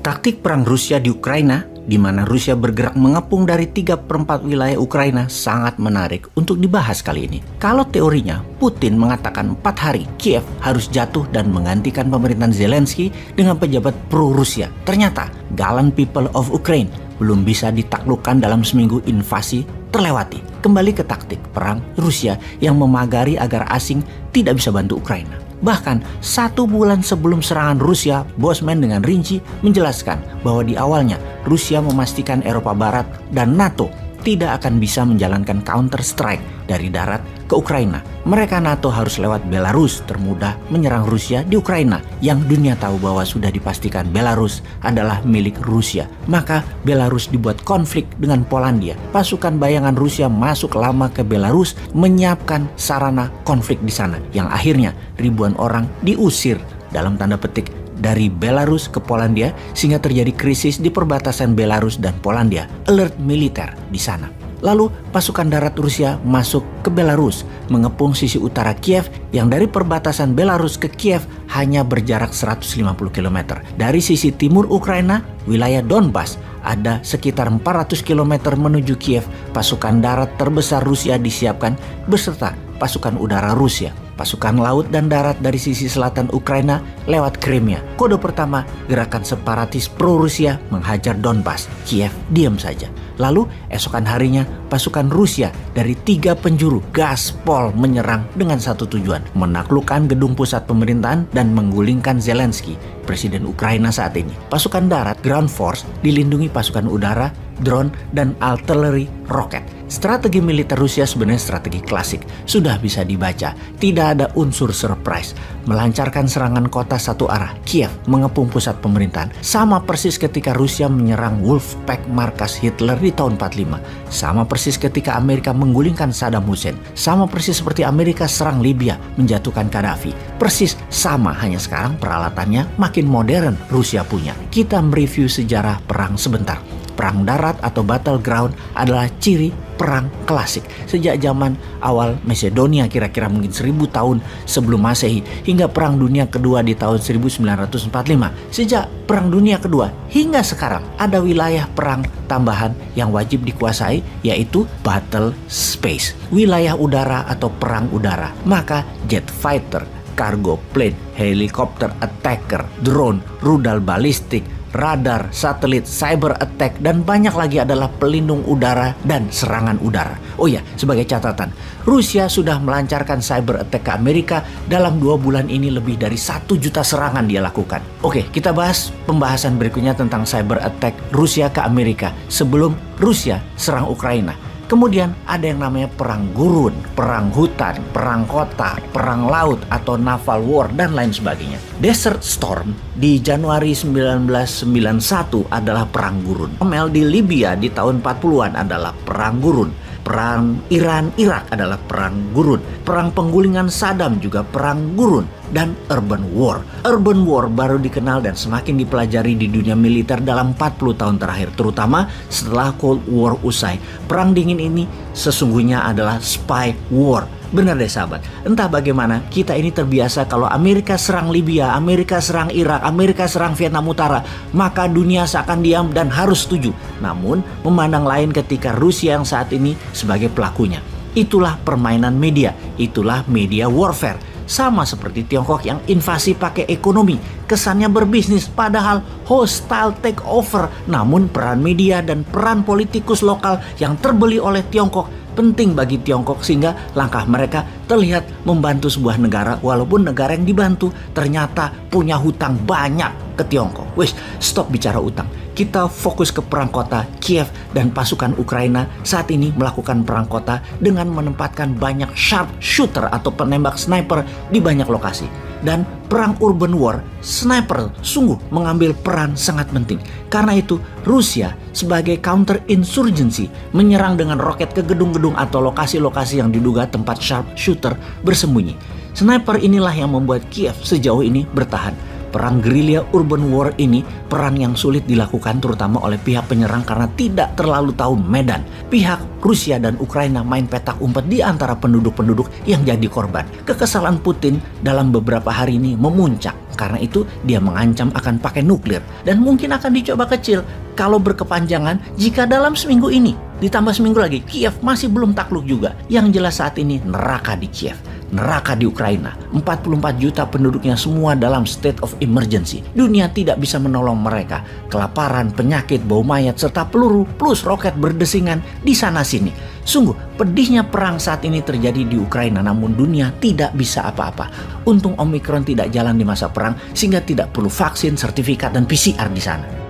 Taktik perang Rusia di Ukraina, di mana Rusia bergerak mengepung dari 3/4 wilayah Ukraina, sangat menarik untuk dibahas kali ini. Kalau teorinya, Putin mengatakan 4 hari Kiev harus jatuh dan menggantikan pemerintahan Zelensky dengan pejabat pro-Rusia. Ternyata, gallant people of Ukraine belum bisa ditaklukkan dalam seminggu invasi terlewati. Kembali ke taktik perang Rusia yang memagari agar asing tidak bisa bantu Ukraina. Bahkan 1 bulan sebelum serangan Rusia, Bosman dengan rinci menjelaskan bahwa di awalnya Rusia memastikan Eropa Barat dan NATO tidak akan bisa menjalankan counter strike dari darat ke Ukraina. Mereka NATO harus lewat Belarus termudah menyerang Rusia di Ukraina, yang dunia tahu bahwa sudah dipastikan Belarus adalah milik Rusia. Maka Belarus dibuat konflik dengan Polandia. Pasukan bayangan Rusia masuk lama ke Belarus menyiapkan sarana konflik di sana, yang akhirnya ribuan orang diusir dalam tanda petik dari Belarus ke Polandia, sehingga terjadi krisis di perbatasan Belarus dan Polandia. Alert militer di sana. Lalu pasukan darat Rusia masuk ke Belarus, mengepung sisi utara Kiev yang dari perbatasan Belarus ke Kiev hanya berjarak 150 km. Dari sisi timur Ukraina, wilayah Donbas, ada sekitar 400 km menuju Kiev. Pasukan darat terbesar Rusia disiapkan beserta pasukan udara Rusia. Pasukan laut dan darat dari sisi selatan Ukraina lewat Crimea. Kode pertama, gerakan separatis pro-Rusia menghajar Donbas. Kiev diam saja. Lalu esokan harinya pasukan Rusia dari 3 penjuru gaspol menyerang dengan satu tujuan, menaklukkan gedung pusat pemerintahan dan menggulingkan Zelensky, presiden Ukraina saat ini. Pasukan darat, ground force, dilindungi pasukan udara, drone, dan artillery roket. Strategi militer Rusia sebenarnya strategi klasik, sudah bisa dibaca, tidak ada unsur surprise. Melancarkan serangan kota satu arah, Kiev mengepung pusat pemerintahan. Sama persis ketika Rusia menyerang Wolfpack markas Hitler di tahun 45. Sama persis ketika Amerika menggulingkan Saddam Hussein. Sama persis seperti Amerika serang Libya, menjatuhkan Gaddafi. Persis sama, hanya sekarang peralatannya makin modern Rusia punya. Kita mereview sejarah perang sebentar. Perang darat atau battleground adalah ciri perang klasik. Sejak zaman awal Macedonia kira-kira mungkin 1000 tahun sebelum Masehi hingga Perang Dunia Kedua di tahun 1945. Sejak Perang Dunia Kedua hingga sekarang ada wilayah perang tambahan yang wajib dikuasai, yaitu battle space, wilayah udara atau perang udara. Maka jet fighter, cargo plane, helikopter attacker, drone, rudal balistik, radar, satelit, cyber attack, dan banyak lagi adalah pelindung udara dan serangan udara. Oh ya, sebagai catatan, Rusia sudah melancarkan cyber attack ke Amerika. Dalam 2 bulan ini lebih dari 1 juta serangan dia lakukan. Oke, kita bahas pembahasan berikutnya tentang cyber attack Rusia ke Amerika sebelum Rusia serang Ukraina. Kemudian ada yang namanya perang gurun, perang hutan, perang kota, perang laut atau naval war, dan lain sebagainya. Desert Storm di Januari 1991 adalah perang gurun. Mel di Libya di tahun 40-an adalah perang gurun. Perang Iran-Irak adalah perang gurun. Perang penggulingan Saddam juga perang gurun. Dan urban war. Urban war baru dikenal dan semakin dipelajari di dunia militer dalam 40 tahun terakhir, terutama setelah Cold War usai. Perang dingin ini sesungguhnya adalah spy war. Benar deh sahabat, entah bagaimana kita ini terbiasa kalau Amerika serang Libya, Amerika serang Irak, Amerika serang Vietnam Utara, maka dunia seakan diam dan harus setuju. Namun memandang lain ketika Rusia yang saat ini sebagai pelakunya. Itulah permainan media, itulah media warfare. Sama seperti Tiongkok yang invasi pakai ekonomi, kesannya berbisnis padahal hostile takeover. Namun peran media dan peran politikus lokal yang terbeli oleh Tiongkok penting bagi Tiongkok, sehingga langkah mereka terlihat membantu sebuah negara walaupun negara yang dibantu ternyata punya hutang banyak ke Tiongkok. Wes, stop bicara utang. Kita fokus ke perang kota. Kiev dan pasukan Ukraina saat ini melakukan perang kota dengan menempatkan banyak sharpshooter atau penembak sniper di banyak lokasi. Dan perang urban war, sniper sungguh mengambil peran sangat penting. Karena itu Rusia sebagai counter insurgency menyerang dengan roket ke gedung-gedung atau lokasi-lokasi yang diduga tempat sharpshooter bersembunyi. Sniper inilah yang membuat Kiev sejauh ini bertahan. Perang gerilya urban war ini perang yang sulit dilakukan terutama oleh pihak penyerang karena tidak terlalu tahu medan. Pihak Rusia dan Ukraina main petak umpet di antara penduduk-penduduk yang jadi korban. Kekesalan Putin dalam beberapa hari ini memuncak. Karena itu dia mengancam akan pakai nuklir dan mungkin akan dicoba kecil kalau berkepanjangan jika dalam seminggu ini ditambah seminggu lagi Kiev masih belum takluk juga. Yang jelas saat ini neraka di Kiev. Neraka di Ukraina, 44 juta penduduknya semua dalam state of emergency. Dunia tidak bisa menolong mereka. Kelaparan, penyakit, bau mayat, serta peluru plus roket berdesingan di sana-sini. Sungguh, pedihnya perang saat ini terjadi di Ukraina, namun dunia tidak bisa apa-apa. Untung Omicron tidak jalan di masa perang, sehingga tidak perlu vaksin, sertifikat, dan PCR di sana.